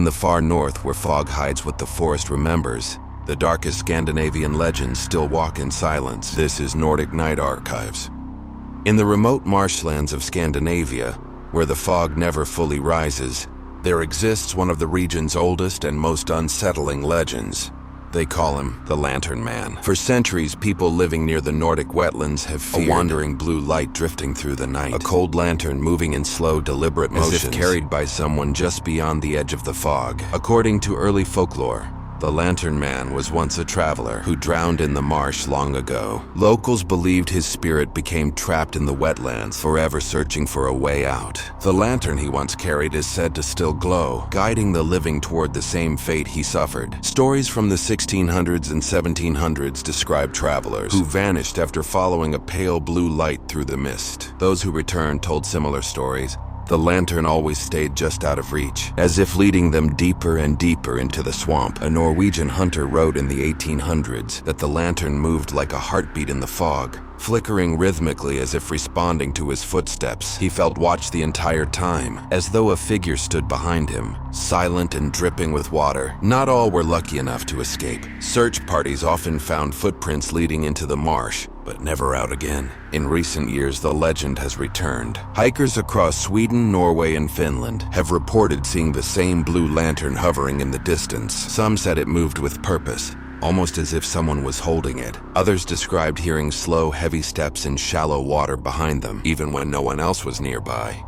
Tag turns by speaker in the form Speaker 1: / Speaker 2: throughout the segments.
Speaker 1: the far north, where fog hides what the forest remembers, the darkest Scandinavian legends still walk in silence. This is Nordic Night Archives. In the remote marshlands of Scandinavia, where the fog never fully rises, there exists one of the region's oldest and most unsettling legends. They call him the Lantern Man. For centuries, people living near the Nordic wetlands have feared a wandering blue light drifting through the night, a cold lantern moving in slow, deliberate motions, as if carried by someone just beyond the edge of the fog. According to early folklore, the Lantern Man was once a traveler who drowned in the marsh long ago. Locals believed his spirit became trapped in the wetlands, forever searching for a way out. The lantern he once carried is said to still glow, guiding the living toward the same fate he suffered. Stories from the 1600s and 1700s describe travelers who vanished after following a pale blue light through the mist. Those who returned told similar stories. The lantern always stayed just out of reach, as if leading them deeper and deeper into the swamp. A Norwegian hunter wrote in the 1800s that the lantern moved like a heartbeat in the fog, flickering rhythmically as if responding to his footsteps. He felt watched the entire time, as though a figure stood behind him, silent and dripping with water. Not all were lucky enough to escape. Search parties often found footprints leading into the marsh, but never out again. In recent years, the legend has returned. Hikers across Sweden, Norway, and Finland have reported seeing the same blue lantern hovering in the distance. Some said it moved with purpose, almost as if someone was holding it. Others described hearing slow, heavy steps in shallow water behind them, even when no one else was nearby.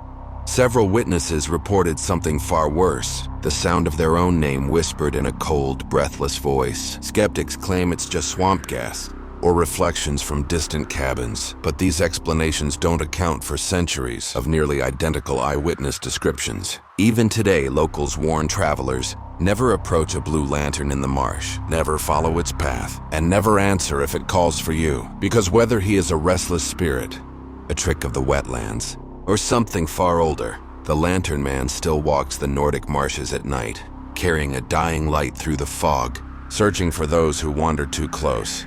Speaker 1: Several witnesses reported something far worse, the sound of their own name whispered in a cold, breathless voice. Skeptics claim it's just swamp gas or reflections from distant cabins, but these explanations don't account for centuries of nearly identical eyewitness descriptions. Even today, locals warn travelers, never approach a blue lantern in the marsh, never follow its path, and never answer if it calls for you, because whether he is a restless spirit, a trick of the wetlands, or something far older, the Lantern Man still walks the Nordic marshes at night, carrying a dying light through the fog, searching for those who wander too close.